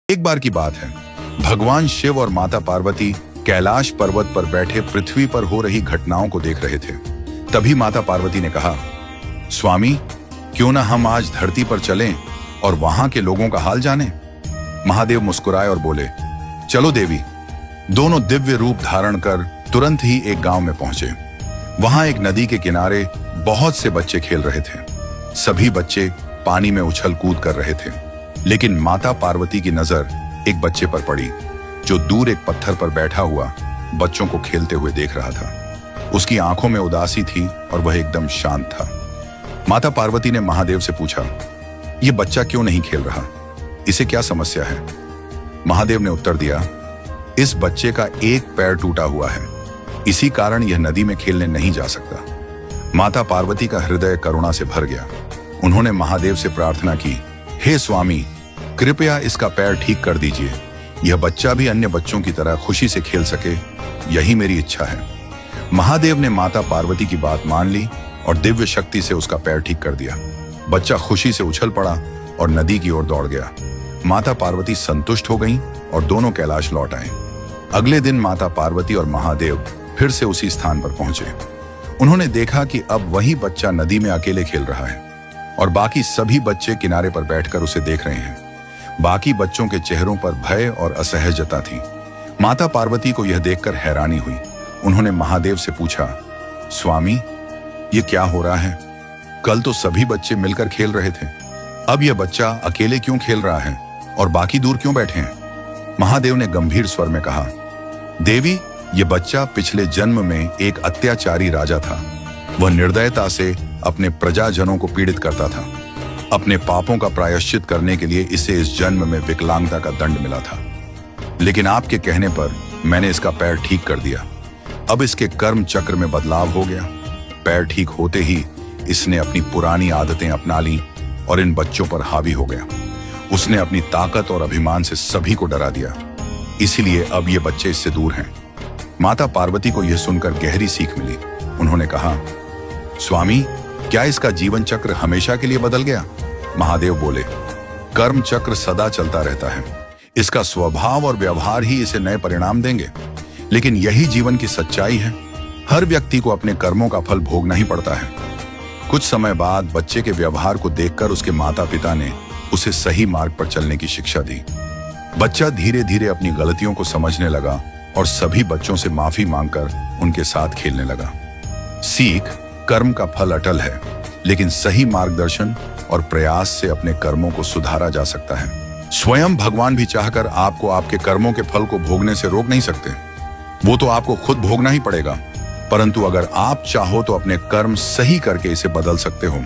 एक बार की बात है, भगवान शिव और माता पार्वती कैलाश पर्वत पर बैठे पृथ्वी पर हो रही घटनाओं को देख रहे थे। तभी माता पार्वती ने कहा, स्वामी, क्यों ना हम आज धरती पर चलें और वहां के लोगों का हाल जानें। महादेव मुस्कुराए और बोले, चलो देवी। दोनों दिव्य रूप धारण कर तुरंत ही एक गांव में पहुंचे। वहां एक नदी के किनारे बहुत से बच्चे खेल रहे थे। सभी बच्चे पानी में उछल कूद कर रहे थे, लेकिन माता पार्वती की नजर एक बच्चे पर पड़ी जो दूर एक पत्थर पर बैठा हुआ बच्चों को खेलते हुए देख रहा था। उसकी आंखों में उदासी थी और वह एकदम शांत था। माता पार्वती ने महादेव से पूछा, यह बच्चा क्यों नहीं खेल रहा? इसे क्या समस्या है? महादेव ने उत्तर दिया, इस बच्चे का एक पैर टूटा हुआ है, इसी कारण यह नदी में खेलने नहीं जा सकता। माता पार्वती का हृदय करुणा से भर गया। उन्होंने महादेव से प्रार्थना की, हे स्वामी, कृपया इसका पैर ठीक कर दीजिए। यह बच्चा भी अन्य बच्चों की तरह खुशी से खेल सके, यही मेरी इच्छा है। महादेव ने माता पार्वती की बात मान ली और दिव्य शक्ति से उसका पैर ठीक कर दिया। बच्चा खुशी से उछल पड़ा और नदी की ओर दौड़ गया। माता पार्वती संतुष्ट हो गईं और दोनों कैलाश लौट आए। अगले दिन माता पार्वती और महादेव फिर से उसी स्थान पर पहुंचे। उन्होंने देखा कि अब वही बच्चा नदी में अकेले खेल रहा है और बाकी सभी बच्चे किनारे पर बैठकर उसे देख रहे हैं। बाकी बच्चों के चेहरों पर भय और असहजता थी। माता पार्वती को यह देखकर हैरानी हुई। उन्होंने महादेव से पूछा, स्वामी, ये क्या हो रहा है? कल तो सभी बच्चे मिलकर खेल रहे थे, अब यह बच्चा अकेले क्यों खेल रहा है और बाकी दूर क्यों बैठे हैं? महादेव ने गंभीर स्वर में कहा, देवी, यह बच्चा पिछले जन्म में एक अत्याचारी राजा था। वह निर्दयता से अपने प्रजाजनों को पीड़ित करता था। अपने पापों का प्रायश्चित करने के लिए इसे इस जन्म में विकलांगता का दंड मिला था, लेकिन आपके कहने पर मैंने इसका पैर ठीक कर दिया। अब इसके कर्म चक्र में बदलाव हो गया। पैर ठीक होते ही इसने अपनी पुरानी आदतें अपना ली और इन बच्चों पर हावी हो गया। उसने अपनी ताकत और अभिमान से सभी को डरा दिया, इसीलिए अब ये बच्चे इससे दूर हैं। माता पार्वती को यह सुनकर गहरी सीख मिली। उन्होंने कहा, स्वामी, क्या इसका जीवन चक्र हमेशा के लिए बदल गया? महादेव बोले, कर्म चक्र सदा चलता रहता है। इसका स्वभाव और व्यवहार ही इसे नए परिणाम देंगे, लेकिन यही जीवन की सच्चाई है। हर व्यक्ति को अपने कर्मों का फल भोगना ही पड़ता है। कुछ समय बाद बच्चे के व्यवहार को देखकर उसके माता पिता ने उसे सही मार्ग पर चलने की शिक्षा दी। बच्चा धीरे धीरे अपनी गलतियों को समझने लगा और सभी बच्चों से माफी मांगकर उनके साथ खेलने लगा। सीख, कर्म का फल अटल है, लेकिन सही मार्गदर्शन और प्रयास से अपने कर्मों को सुधारा जा सकता है। स्वयं भगवान भी चाहकर आपको आपके कर्मों के फल को भोगने से रोक नहीं सकते। वो तो आपको खुद भोगना ही पड़ेगा, परंतु अगर आप चाहो तो अपने कर्म सही करके इसे बदल सकते हो।